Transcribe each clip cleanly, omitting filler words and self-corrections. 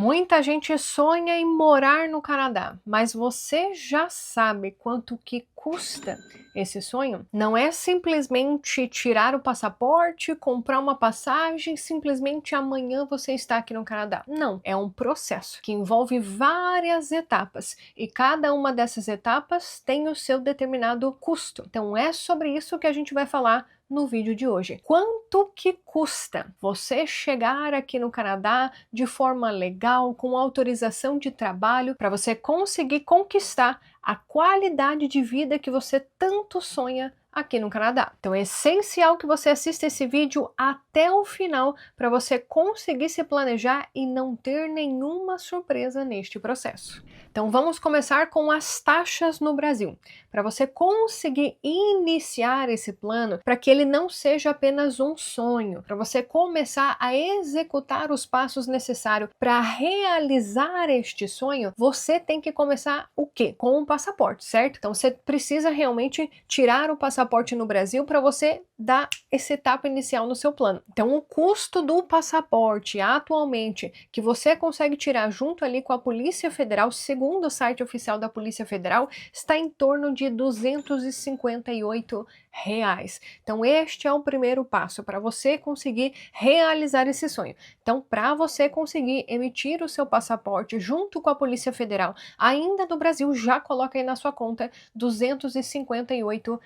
Muita gente sonha em morar no Canadá, mas você já sabe quanto que custa esse sonho? Não é simplesmente tirar o passaporte, comprar uma passagem, simplesmente amanhã você está aqui no Canadá. Não, é um processo que envolve várias etapas e cada uma dessas etapas tem o seu determinado custo. Então é sobre isso que a gente vai falar no vídeo de hoje. Quanto que custa você chegar aqui no Canadá de forma legal, com autorização de trabalho, para você conseguir conquistar a qualidade de vida que você tanto sonha aqui no Canadá. Então é essencial que você assista esse vídeo até o final para você conseguir se planejar e não ter nenhuma surpresa neste processo. Então vamos começar com as taxas no Brasil. Para você conseguir iniciar esse plano, para que ele não seja apenas um sonho, para você começar a executar os passos necessários para realizar este sonho, você tem que começar o quê? Com um passaporte, certo? Então você precisa realmente tirar o passaporte no Brasil para você dar essa etapa inicial no seu plano. Então o custo do passaporte atualmente que você consegue tirar junto ali com a Polícia Federal, segundo o site oficial da Polícia Federal, está em torno de R$ 258. Então este é o primeiro passo para você conseguir realizar esse sonho. Então para você conseguir emitir o seu passaporte junto com a Polícia Federal, ainda do Brasil, já coloca aí na sua conta R$ 258.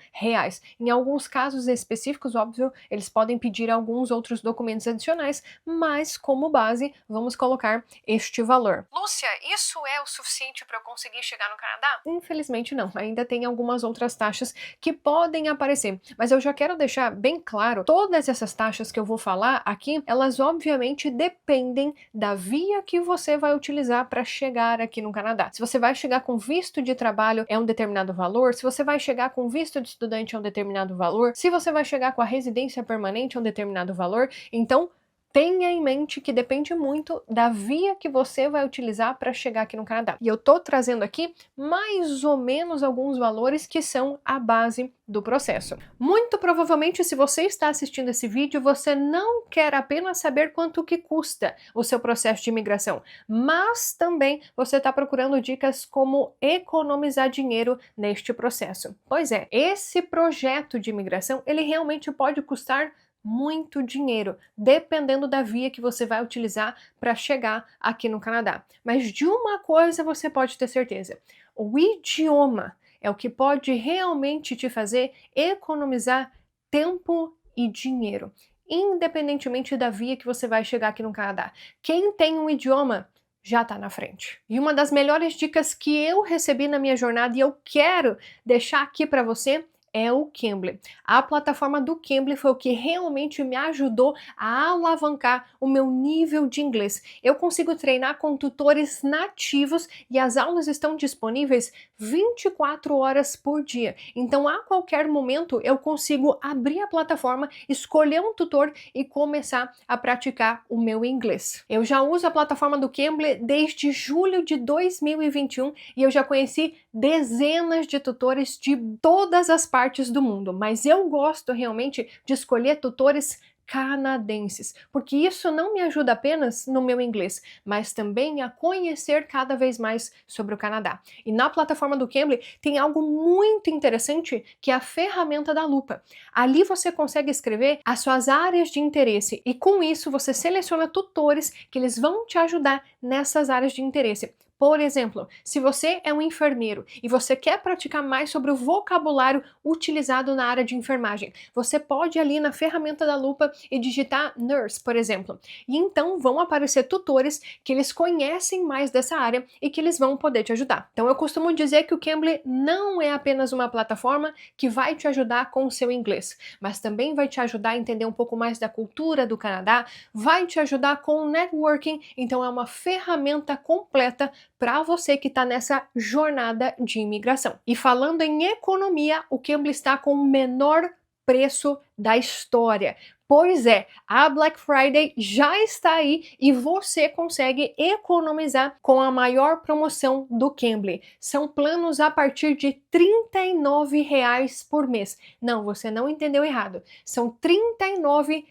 Em alguns casos específicos, óbvio, eles podem pedir alguns outros documentos adicionais, mas como base, vamos colocar este valor. Lúcia, isso é o suficiente para eu conseguir chegar no Canadá? Infelizmente não, ainda tem algumas outras taxas que podem aparecer, mas eu já quero deixar bem claro, todas essas taxas que eu vou falar aqui, elas obviamente dependem da via que você vai utilizar para chegar aqui no Canadá. Se você vai chegar com visto de trabalho, é um determinado valor. Se você vai chegar com visto de estudante, é um determinado valor. Se você vai chegar com a residência permanente, é um determinado valor. Então, tenha em mente que depende muito da via que você vai utilizar para chegar aqui no Canadá. E eu tô trazendo aqui mais ou menos alguns valores que são a base do processo. Muito provavelmente, se você está assistindo esse vídeo, você não quer apenas saber quanto que custa o seu processo de imigração, mas também você está procurando dicas como economizar dinheiro neste processo. Pois é, esse projeto de imigração, ele realmente pode custar muito dinheiro, dependendo da via que você vai utilizar para chegar aqui no Canadá. Mas de uma coisa você pode ter certeza: o idioma é o que pode realmente te fazer economizar tempo e dinheiro, independentemente da via que você vai chegar aqui no Canadá. Quem tem um idioma já está na frente. E uma das melhores dicas que eu recebi na minha jornada e eu quero deixar aqui para você é o Cambly. A plataforma do Cambly foi o que realmente me ajudou a alavancar o meu nível de inglês. Eu consigo treinar com tutores nativos e as aulas estão disponíveis 24 horas por dia. Então, a qualquer momento, eu consigo abrir a plataforma, escolher um tutor e começar a praticar o meu inglês. Eu já uso a plataforma do Cambly desde julho de 2021 e eu já conheci dezenas de tutores de todas as partes do mundo, mas eu gosto realmente de escolher tutores canadenses, porque isso não me ajuda apenas no meu inglês, mas também a conhecer cada vez mais sobre o Canadá. E na plataforma do Cambly tem algo muito interessante, que é a ferramenta da lupa. Ali você consegue escrever as suas áreas de interesse e com isso você seleciona tutores que eles vão te ajudar nessas áreas de interesse. Por exemplo, se você é um enfermeiro e você quer praticar mais sobre o vocabulário utilizado na área de enfermagem, você pode ir ali na ferramenta da lupa e digitar nurse, por exemplo. E então vão aparecer tutores que eles conhecem mais dessa área e que eles vão poder te ajudar. Então eu costumo dizer que o Cambly não é apenas uma plataforma que vai te ajudar com o seu inglês, mas também vai te ajudar a entender um pouco mais da cultura do Canadá, vai te ajudar com o networking, então é uma ferramenta completa para você que está nessa jornada de imigração. E falando em economia, o Cambly está com o menor preço da história. Pois é, a Black Friday já está aí e você consegue economizar com a maior promoção do Cambly. São planos a partir de R$ 39 por mês. Não, você não entendeu errado. São R$ 39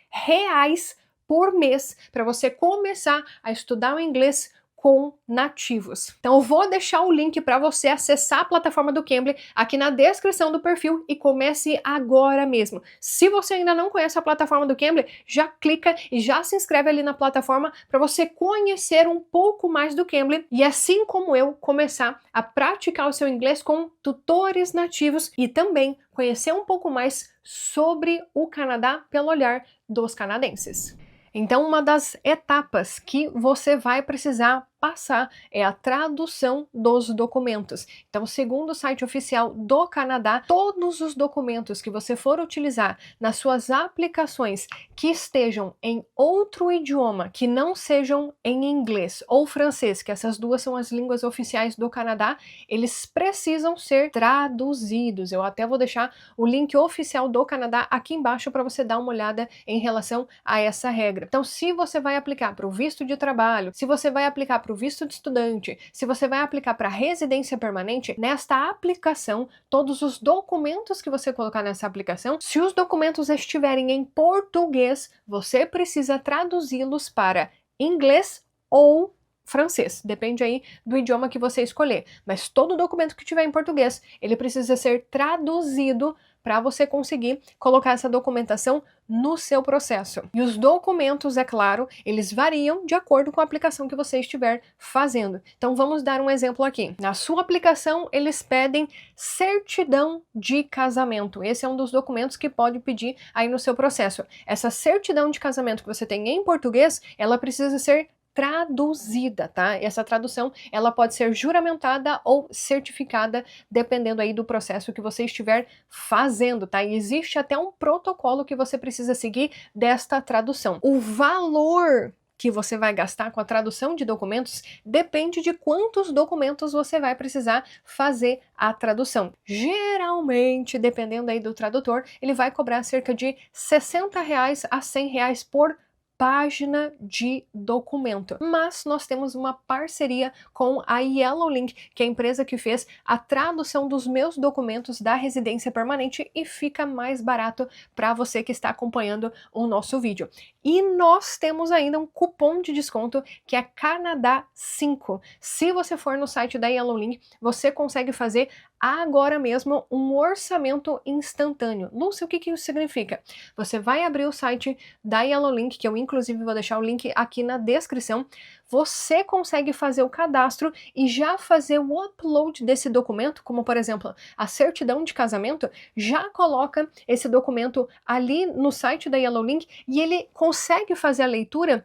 por mês para você começar a estudar o inglês com nativos. Então eu vou deixar o link para você acessar a plataforma do Cambly aqui na descrição do perfil e comece agora mesmo. Se você ainda não conhece a plataforma do Cambly, já clica e já se inscreve ali na plataforma para você conhecer um pouco mais do Cambly e assim como eu começar a praticar o seu inglês com tutores nativos e também conhecer um pouco mais sobre o Canadá pelo olhar dos canadenses. Então, uma das etapas que você vai precisar passar é a tradução dos documentos. Então, segundo o site oficial do Canadá, todos os documentos que você for utilizar nas suas aplicações que estejam em outro idioma, que não sejam em inglês ou francês, que essas duas são as línguas oficiais do Canadá, eles precisam ser traduzidos. Eu até vou deixar o link oficial do Canadá aqui embaixo para você dar uma olhada em relação a essa regra. Então, se você vai aplicar para o visto de trabalho, se você vai aplicar para o visto de estudante, se você vai aplicar para residência permanente, nesta aplicação, todos os documentos que você colocar nessa aplicação, se os documentos estiverem em português, você precisa traduzi-los para inglês ou francês, depende aí do idioma que você escolher, mas todo documento que tiver em português, ele precisa ser traduzido para você conseguir colocar essa documentação no seu processo. E os documentos, é claro, eles variam de acordo com a aplicação que você estiver fazendo. Então vamos dar um exemplo aqui. Na sua aplicação, eles pedem certidão de casamento. Esse é um dos documentos que pode pedir aí no seu processo. Essa certidão de casamento que você tem em português, ela precisa ser traduzida, tá? Essa tradução, ela pode ser juramentada ou certificada, dependendo aí do processo que você estiver fazendo, tá? E existe até um protocolo que você precisa seguir desta tradução. O valor que você vai gastar com a tradução de documentos depende de quantos documentos você vai precisar fazer a tradução. Geralmente, dependendo aí do tradutor, ele vai cobrar cerca de R$60 a R$100 por página de documento. Mas nós temos uma parceria com a Yellow Link, que é a empresa que fez a tradução dos meus documentos da residência permanente e fica mais barato para você que está acompanhando o nosso vídeo. E nós temos ainda um cupom de desconto que é Canadá 5. Se você for no site da Yellow Link, você consegue fazer agora mesmo um orçamento instantâneo. Lúcia, o que isso significa? Você vai abrir o site da Yellow Link, que eu inclusive vou deixar o link aqui na descrição, você consegue fazer o cadastro e já fazer o upload desse documento, como por exemplo, a certidão de casamento, já coloca esse documento ali no site da Yellow Link e ele consegue fazer a leitura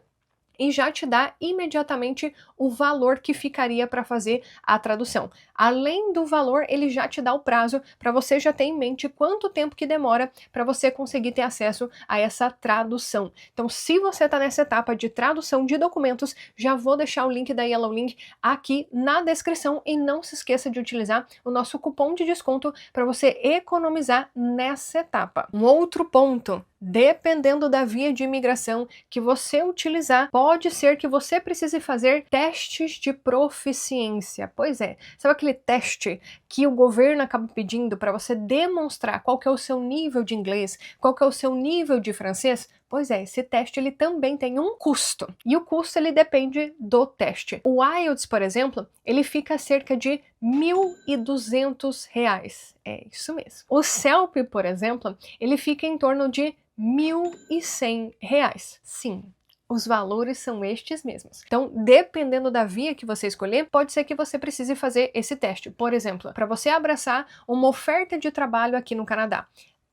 e já te dá imediatamente o valor que ficaria para fazer a tradução. Além do valor, ele já te dá o prazo para você já ter em mente quanto tempo que demora para você conseguir ter acesso a essa tradução. Então, se você está nessa etapa de tradução de documentos, já vou deixar o link da Yellow Link aqui na descrição e não se esqueça de utilizar o nosso cupom de desconto para você economizar nessa etapa. Um outro ponto: dependendo da via de imigração que você utilizar, pode ser que você precise fazer testes de proficiência. Pois é, sabe aquele teste que o governo acaba pedindo para você demonstrar qual que é o seu nível de inglês, qual que é o seu nível de francês? Pois é, esse teste ele também tem um custo, e o custo ele depende do teste. O IELTS, por exemplo, ele fica a cerca de R$1.200. É isso mesmo. O CELP, por exemplo, ele fica em torno de R$1.100. Sim, os valores são estes mesmos. Então, dependendo da via que você escolher, pode ser que você precise fazer esse teste. Por exemplo, para você abraçar uma oferta de trabalho aqui no Canadá,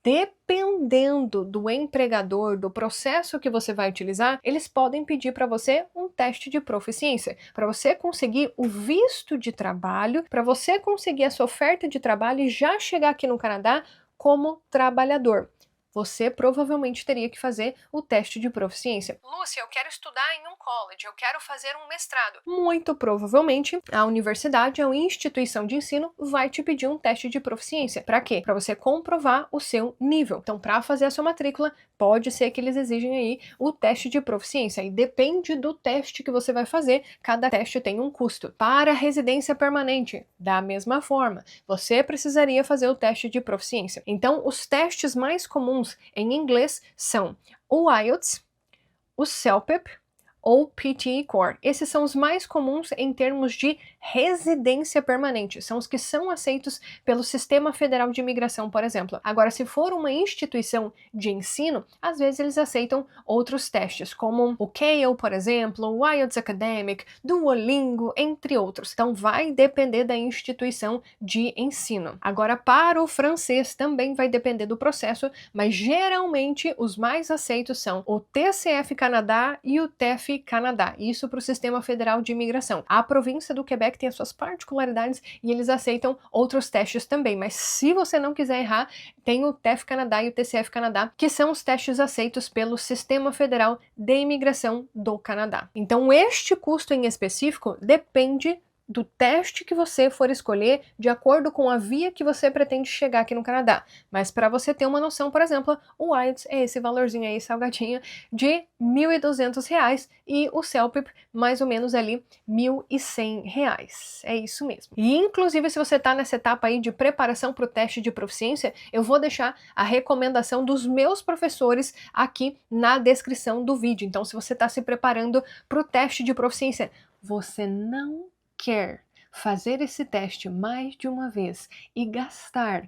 dependendo do empregador, do processo que você vai utilizar, eles podem pedir para você um teste de proficiência, para você conseguir o visto de trabalho, para você conseguir essa oferta de trabalho e já chegar aqui no Canadá como trabalhador. Você provavelmente teria que fazer o teste de proficiência. Lúcia, eu quero estudar em um college, eu quero fazer um mestrado. Muito provavelmente, a universidade, a instituição de ensino, vai te pedir um teste de proficiência. Para quê? Para você comprovar o seu nível. Então, para fazer a sua matrícula, pode ser que eles exigem aí o teste de proficiência. E depende do teste que você vai fazer, cada teste tem um custo. Para a residência permanente, da mesma forma, você precisaria fazer o teste de proficiência. Então, os testes mais comuns em inglês são o IELTS, o CELPIP, ou PTE Core. Esses são os mais comuns em termos de residência permanente, são os que são aceitos pelo Sistema Federal de Imigração, por exemplo. Agora, se for uma instituição de ensino, às vezes eles aceitam outros testes, como o CAEL, por exemplo, o IELTS Academic, Duolingo, entre outros. Então, vai depender da instituição de ensino. Agora, para o francês, também vai depender do processo, mas geralmente os mais aceitos são o TCF Canadá e o TEF Canadá, isso para o Sistema Federal de Imigração. A província do Quebec tem as suas particularidades e eles aceitam outros testes também, mas se você não quiser errar, tem o TEF Canadá e o TCF Canadá, que são os testes aceitos pelo Sistema Federal de Imigração do Canadá. Então, este custo em específico depende do teste que você for escolher de acordo com a via que você pretende chegar aqui no Canadá. Mas para você ter uma noção, por exemplo, o IELTS é esse valorzinho aí, salgadinho, de R$ 1.200 e o CELPIP mais ou menos ali R$ 1.100. É isso mesmo. E inclusive se você está nessa etapa aí de preparação para o teste de proficiência, eu vou deixar a recomendação dos meus professores aqui na descrição do vídeo. Então se você está se preparando para o teste de proficiência, você não quer fazer esse teste mais de uma vez e gastar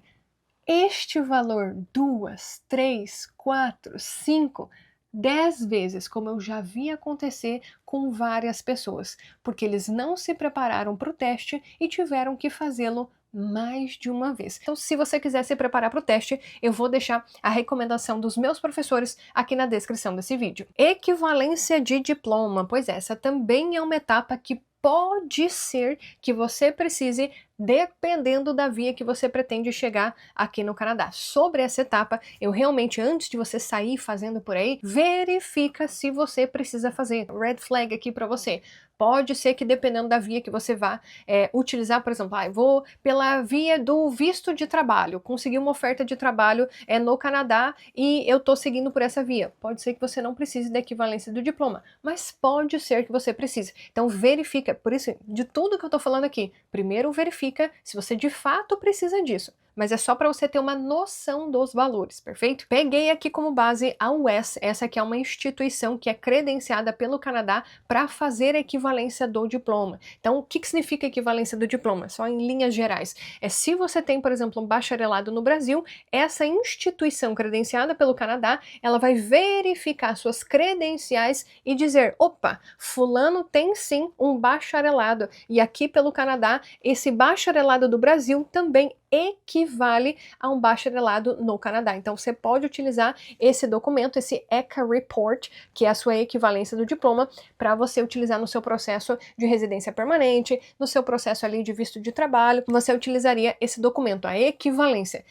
este valor 2, 3, 4, 5, 10 vezes, como eu já vi acontecer com várias pessoas, porque eles não se prepararam para o teste e tiveram que fazê-lo mais de uma vez. Então, se você quiser se preparar para o teste, eu vou deixar a recomendação dos meus professores aqui na descrição desse vídeo. Equivalência de diploma, pois essa também é uma etapa que pode ser que você precise, dependendo da via que você pretende chegar aqui no Canadá. Sobre essa etapa, eu realmente, antes de você sair fazendo por aí, verifica se você precisa fazer. Red flag aqui para você. Pode ser que dependendo da via que você vá utilizar, por exemplo, vou pela via do visto de trabalho, consegui uma oferta de trabalho no Canadá e eu tô seguindo por essa via. Pode ser que você não precise da equivalência do diploma, mas pode ser que você precise. Então verifica, por isso, de tudo que eu tô falando aqui, primeiro verifica se você de fato precisa disso. Mas é só para você ter uma noção dos valores, perfeito? Peguei aqui como base a UES, essa aqui é uma instituição que é credenciada pelo Canadá para fazer a equivalência do diploma. Então, o que significa equivalência do diploma? Só em linhas gerais. Se você tem, por exemplo, um bacharelado no Brasil, essa instituição credenciada pelo Canadá, ela vai verificar suas credenciais e dizer, opa, fulano tem sim um bacharelado, e aqui pelo Canadá, esse bacharelado do Brasil também equivale a um bacharelado no Canadá. Então você pode utilizar esse documento, esse ECA Report, que é a sua equivalência do diploma, para você utilizar no seu processo de residência permanente, no seu processo ali de visto de trabalho, você utilizaria esse documento, a equivalência,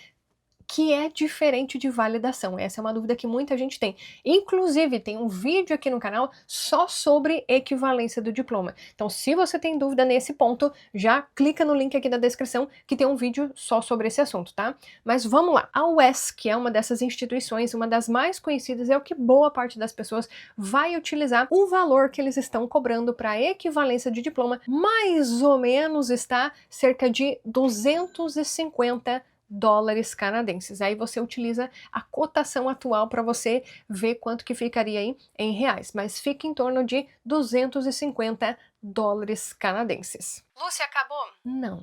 que é diferente de validação. Essa é uma dúvida que muita gente tem. Inclusive, tem um vídeo aqui no canal só sobre equivalência do diploma. Então, se você tem dúvida nesse ponto, já clica no link aqui da descrição que tem um vídeo só sobre esse assunto, tá? Mas vamos lá. A UES, que é uma dessas instituições, uma das mais conhecidas, é o que boa parte das pessoas vai utilizar. O valor que eles estão cobrando para equivalência de diploma, mais ou menos está cerca de 250 dólares canadenses. Aí você utiliza a cotação atual para você ver quanto que ficaria aí em reais, mas fica em torno de 250 dólares canadenses. Lúcia, acabou? Não,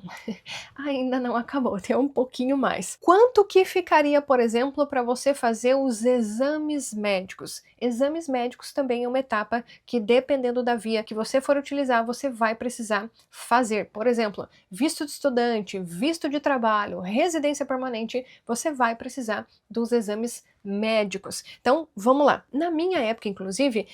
ainda não acabou, tem um pouquinho mais. Quanto que ficaria, por exemplo, para você fazer os exames médicos? Exames médicos também é uma etapa que, dependendo da via que você for utilizar, você vai precisar fazer. Por exemplo, visto de estudante, visto de trabalho, residência permanente, você vai precisar dos exames médicos. Então, vamos lá. Na minha época, inclusive,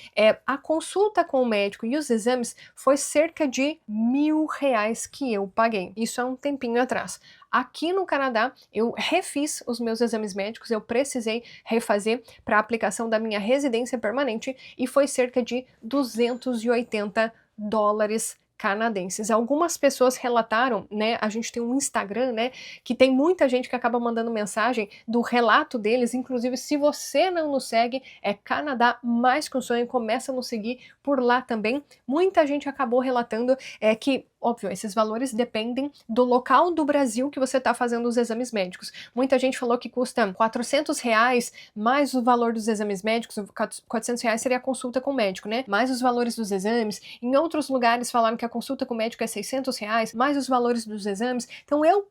a consulta com o médico e os exames foi cerca de R$ 1.000 que eu paguei. Isso há um tempinho atrás. Aqui no Canadá, eu refiz os meus exames médicos, eu precisei refazer para a aplicação da minha residência permanente e foi cerca de 280 dólares canadenses. Algumas pessoas relataram, né, a gente tem um Instagram, né, que tem muita gente que acaba mandando mensagem do relato deles, inclusive se você não nos segue, é Canadá Mais Que Um Sonho, começa a nos seguir por lá também. Muita gente acabou relatando que Óbvio, esses valores dependem do local do Brasil que você está fazendo os exames médicos. Muita gente falou que custa R$ 400 mais o valor dos exames médicos, R$ 400 seria a consulta com o médico, né? Mais os valores dos exames. Em outros lugares falaram que a consulta com o médico é R$ 600, mais os valores dos exames. Então eu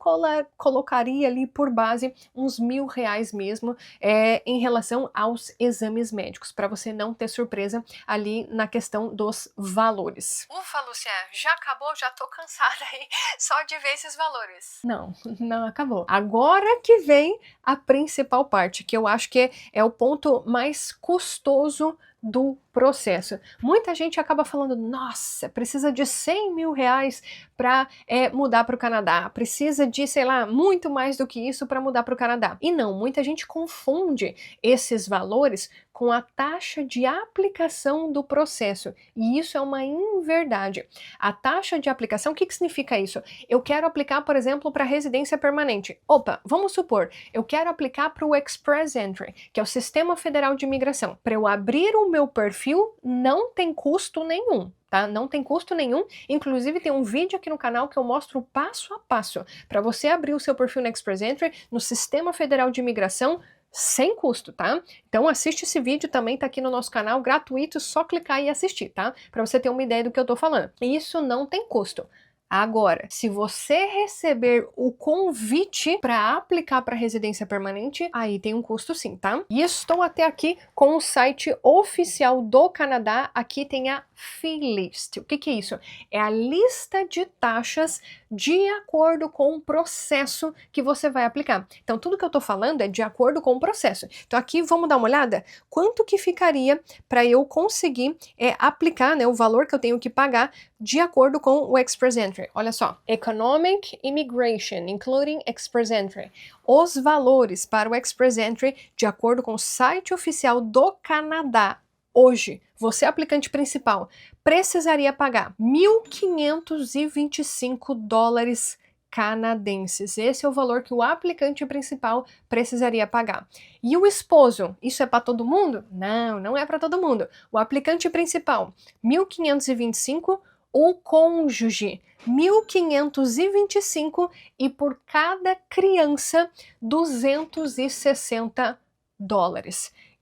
colocaria ali por base uns R$ 1.000 mesmo em relação aos exames médicos, para você não ter surpresa ali na questão dos valores. Ufa, Lúcia, já acabou? Já tô cansada aí só de ver esses valores. Não, não acabou. Agora que vem a principal parte, que eu acho que é o ponto mais custoso do processo. Muita gente acaba falando, nossa, precisa de R$ 100.000 para mudar para o Canadá, precisa de, sei lá, muito mais do que isso para mudar para o Canadá. E não, muita gente confunde esses valores com a taxa de aplicação do processo, e isso é uma inverdade. A taxa de aplicação, o que significa isso? Eu quero aplicar, por exemplo, para residência permanente. Opa, vamos supor, eu quero aplicar para o Express Entry, que é o Sistema Federal de Imigração. Para eu abrir o meu perfil, não tem custo nenhum. Tá? Não tem custo nenhum, inclusive tem um vídeo aqui no canal que eu mostro passo a passo para você abrir o seu perfil no Express Entry, no Sistema Federal de Imigração, sem custo, tá? Então assiste esse vídeo, também tá aqui no nosso canal, gratuito, só clicar e assistir, tá? Para você ter uma ideia do que eu tô falando. Isso não tem custo. Agora, se você receber o convite para aplicar para residência permanente, aí tem um custo sim, tá? E estou até aqui com o site oficial do Canadá, aqui tem a Fee List. O que é isso? É a lista de taxas de acordo com o processo que você vai aplicar. Então, tudo que eu tô falando é de acordo com o processo. Então, aqui vamos dar uma olhada? Quanto que ficaria para eu conseguir aplicar, né, o valor que eu tenho que pagar de acordo com o Express Entry. Olha só, Economic Immigration, including Express Entry. Os valores para o Express Entry, de acordo com o site oficial do Canadá, hoje, você aplicante principal, precisaria pagar $1.525 canadenses. Esse é o valor que o aplicante principal precisaria pagar. E o esposo, isso é para todo mundo? Não, não é para todo mundo. O aplicante principal, 1.525, o cônjuge, 1.525 e por cada criança, $260.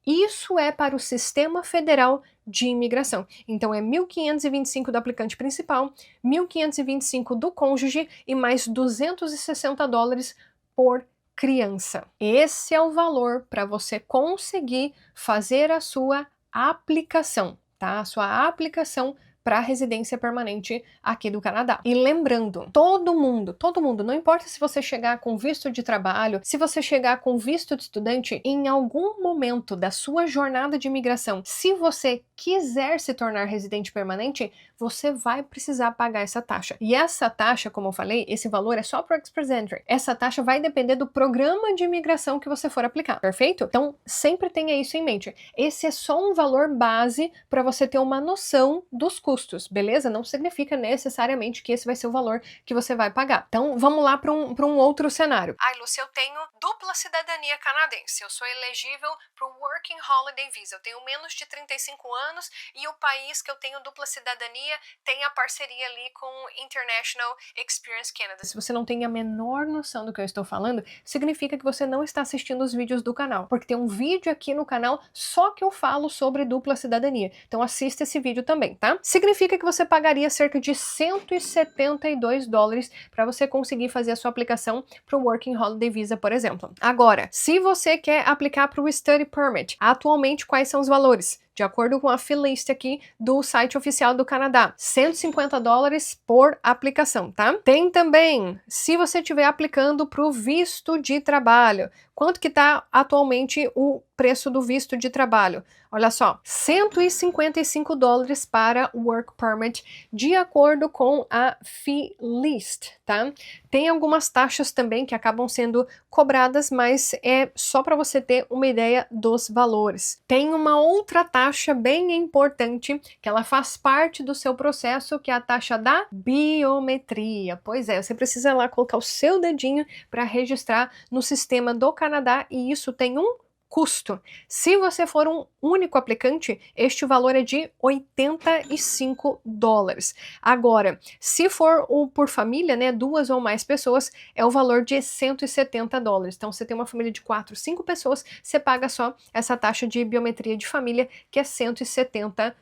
Isso é para o Sistema Federal de Imigração. Então é 1.525 do aplicante principal, 1.525 do cônjuge e mais $260 por criança. Esse é o valor para você conseguir fazer a sua aplicação, tá? A sua aplicação para residência permanente aqui do Canadá. E lembrando, todo mundo, não importa se você chegar com visto de trabalho, se você chegar com visto de estudante, em algum momento da sua jornada de imigração, se você quiser se tornar residente permanente, você vai precisar pagar essa taxa. E essa taxa, como eu falei, esse valor é só para o Express Entry. Essa taxa vai depender do programa de imigração que você for aplicar, perfeito? Então, sempre tenha isso em mente. Esse é só um valor base para você ter uma noção dos custos, beleza? Não significa necessariamente que esse vai ser o valor que você vai pagar. Então, vamos lá para um outro cenário. Ai, Lúcia, eu tenho dupla cidadania canadense. Eu sou elegível para o Working Holiday Visa. Eu tenho menos de 35 anos e o país que eu tenho dupla cidadania tem a parceria ali com International Experience Canada. Se você não tem a menor noção do que eu estou falando, significa que você não está assistindo os vídeos do canal, porque tem um vídeo aqui no canal só que eu falo sobre dupla cidadania. Então assista esse vídeo também, tá? Significa que você pagaria cerca de $172 para você conseguir fazer a sua aplicação para o Working Holiday Visa, por exemplo. Agora, se você quer aplicar para o Study Permit, atualmente quais são os valores? De acordo com a Fee List aqui do site oficial do Canadá, $150 por aplicação, tá? Tem também, se você estiver aplicando para o visto de trabalho, quanto que tá atualmente o preço do visto de trabalho? Olha só, $155 para Work Permit, de acordo com a Fee List, tá? Tem algumas taxas também que acabam sendo cobradas, mas é só para você ter uma ideia dos valores. Tem uma outra taxa bem importante, que ela faz parte do seu processo, que é a taxa da biometria. Pois é, você precisa lá colocar o seu dedinho para registrar no sistema do Canadá, e isso tem um custo. Se você for um único aplicante, este valor é de $85. Agora, se for por família, né, 2 ou mais pessoas, é o valor de $170. Então, você tem uma família de 4, 5 pessoas, você paga só essa taxa de biometria de família, que é $170.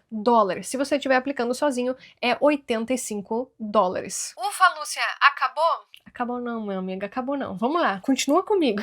Se você estiver aplicando sozinho, é $85. Ufa, Lúcia, acabou? Acabou não, meu amigo, acabou não. Vamos lá, continua comigo.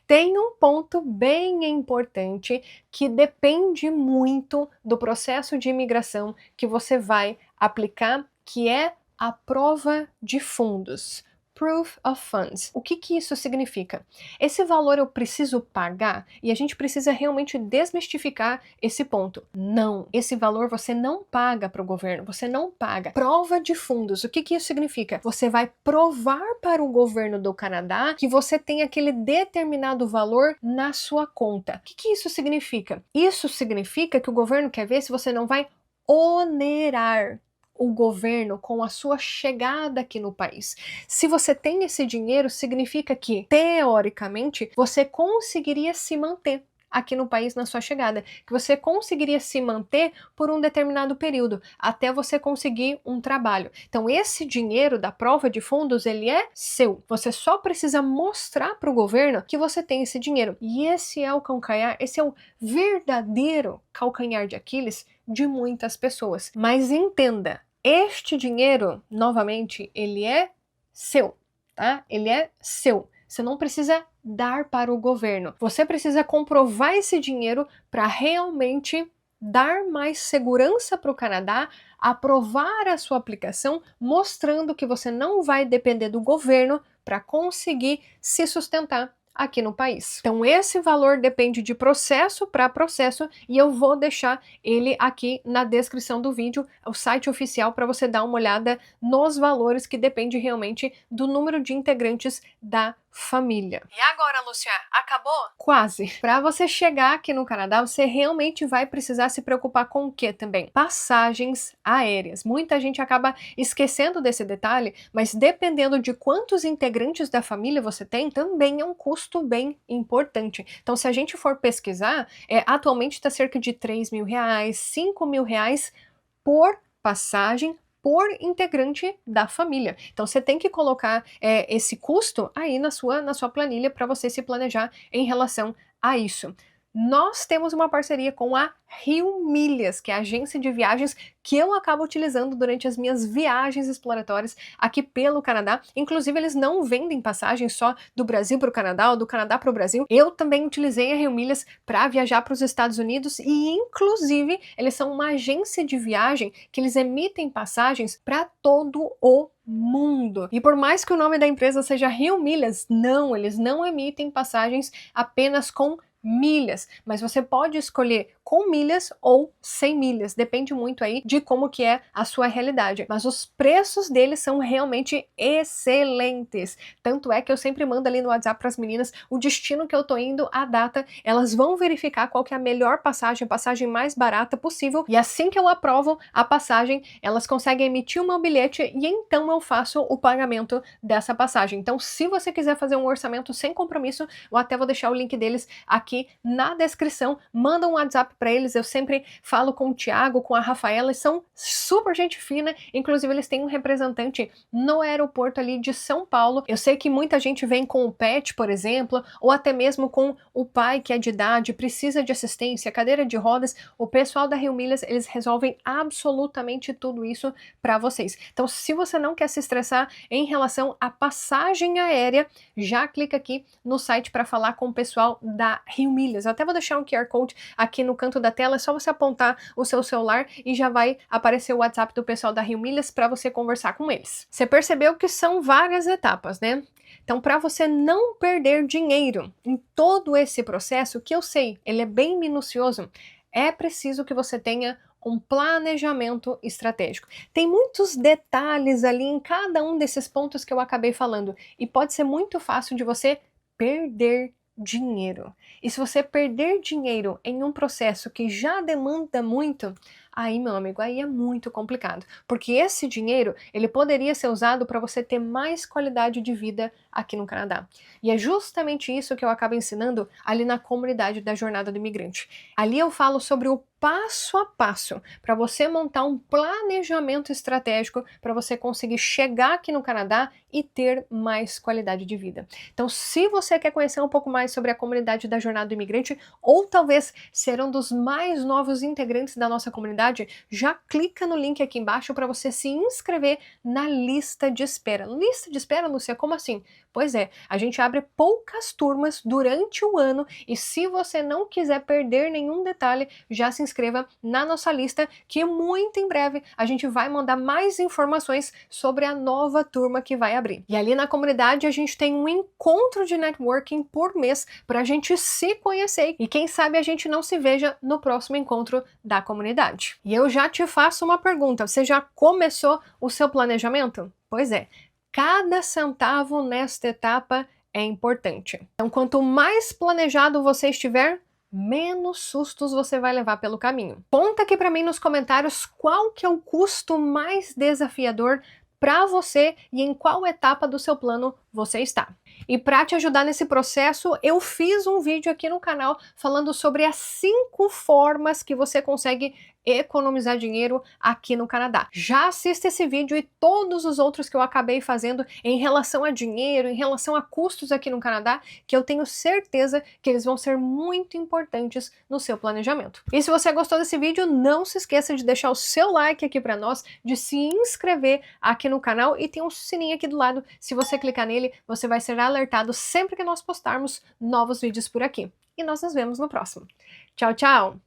Tem um ponto bem importante que depende muito do processo de imigração que você vai aplicar, que é a prova de fundos. Proof of Funds. O que isso significa? Esse valor eu preciso pagar? E a gente precisa realmente desmistificar esse ponto. Não, esse valor você não paga para o governo, você não paga. Prova de fundos. O que isso significa? Você vai provar para o governo do Canadá que você tem aquele determinado valor na sua conta. O que isso significa? Isso significa que o governo quer ver se você não vai onerar o governo com a sua chegada aqui no país. Se você tem esse dinheiro, significa que, teoricamente, você conseguiria se manter aqui no país na sua chegada, que você conseguiria se manter por um determinado período, até você conseguir um trabalho. Então, esse dinheiro da prova de fundos, ele é seu. Você só precisa mostrar para o governo que você tem esse dinheiro. E esse é o calcanhar, esse é o verdadeiro calcanhar de Aquiles de muitas pessoas. Mas entenda, este dinheiro, novamente, ele é seu, tá? Ele é seu. Você não precisa dar para o governo. Você precisa comprovar esse dinheiro para realmente dar mais segurança para o Canadá, aprovar a sua aplicação, mostrando que você não vai depender do governo para conseguir se sustentar aqui no país. Então esse valor depende de processo para processo e eu vou deixar ele aqui na descrição do vídeo, o site oficial, para você dar uma olhada nos valores, que depende realmente do número de integrantes da família. E agora, Lúcia, acabou? Quase. Para você chegar aqui no Canadá, você realmente vai precisar se preocupar com o que também? Passagens aéreas. Muita gente acaba esquecendo desse detalhe, mas dependendo de quantos integrantes da família você tem, também é um custo bem importante. Então, se a gente for pesquisar, atualmente está cerca de R$3.000, R$5.000 por passagem por integrante da família. Então você tem que colocar esse custo aí na sua planilha para você se planejar em relação a isso. Nós temos uma parceria com a Rio Milhas, que é a agência de viagens que eu acabo utilizando durante as minhas viagens exploratórias aqui pelo Canadá. Inclusive, eles não vendem passagens só do Brasil para o Canadá ou do Canadá para o Brasil. Eu também utilizei a Rio Milhas para viajar para os Estados Unidos e, inclusive, eles são uma agência de viagem que eles emitem passagens para todo o mundo. E por mais que o nome da empresa seja Rio Milhas, não, eles não emitem passagens apenas com milhas, mas você pode escolher com milhas ou sem milhas, depende muito aí de como que é a sua realidade, mas os preços deles são realmente excelentes, tanto é que eu sempre mando ali no WhatsApp para as meninas o destino que eu tô indo, a data, elas vão verificar qual que é a melhor passagem, a passagem mais barata possível, e assim que eu aprovo a passagem, elas conseguem emitir o meu bilhete e então eu faço o pagamento dessa passagem. Então, se você quiser fazer um orçamento sem compromisso, eu até vou deixar o link deles aqui na descrição, manda um WhatsApp para eles, eu sempre falo com o Thiago, com a Rafaela, eles são super gente fina, inclusive eles têm um representante no aeroporto ali de São Paulo. Eu sei que muita gente vem com o pet, por exemplo, ou até mesmo com o pai que é de idade, precisa de assistência, cadeira de rodas, o pessoal da Rio Milhas, eles resolvem absolutamente tudo isso para vocês. Então, se você não quer se estressar em relação à passagem aérea, já clica aqui no site para falar com o pessoal da Rio Milhas. Eu até vou deixar um QR Code aqui no canto da tela, é só você apontar o seu celular e já vai aparecer o WhatsApp do pessoal da Rio Milhas para você conversar com eles. Você percebeu que são várias etapas, né? Então, para você não perder dinheiro em todo esse processo, que eu sei, ele é bem minucioso, é preciso que você tenha um planejamento estratégico. Tem muitos detalhes ali em cada um desses pontos que eu acabei falando e pode ser muito fácil de você perder dinheiro. E se você perder dinheiro em um processo que já demanda muito, aí, meu amigo, aí é muito complicado, porque esse dinheiro, ele poderia ser usado para você ter mais qualidade de vida aqui no Canadá. E é justamente isso que eu acabo ensinando ali na comunidade da Jornada do Imigrante. Ali eu falo sobre o passo a passo para você montar um planejamento estratégico para você conseguir chegar aqui no Canadá e ter mais qualidade de vida. Então, se você quer conhecer um pouco mais sobre a comunidade da Jornada do Imigrante, ou talvez ser um dos mais novos integrantes da nossa comunidade, já clica no link aqui embaixo para você se inscrever na lista de espera. Lista de espera, Lúcia? Como assim? Pois é, a gente abre poucas turmas durante o ano e se você não quiser perder nenhum detalhe, já se inscreva na nossa lista que muito em breve a gente vai mandar mais informações sobre a nova turma que vai abrir. E ali na comunidade a gente tem um encontro de networking por mês para a gente se conhecer e quem sabe a gente não se veja no próximo encontro da comunidade. E eu já te faço uma pergunta, você já começou o seu planejamento? Pois é. Cada centavo nesta etapa é importante. Então, quanto mais planejado você estiver, menos sustos você vai levar pelo caminho. Conta aqui para mim nos comentários qual que é o custo mais desafiador para você e em qual etapa do seu plano você está. E para te ajudar nesse processo, eu fiz um vídeo aqui no canal falando sobre as 5 formas que você consegue economizar dinheiro aqui no Canadá. Já assista esse vídeo e todos os outros que eu acabei fazendo em relação a dinheiro, em relação a custos aqui no Canadá, que eu tenho certeza que eles vão ser muito importantes no seu planejamento. E se você gostou desse vídeo, não se esqueça de deixar o seu like aqui para nós, de se inscrever aqui no canal e tem um sininho aqui do lado. Se você clicar nele, você vai ser alertado sempre que nós postarmos novos vídeos por aqui. E nós nos vemos no próximo. Tchau, tchau!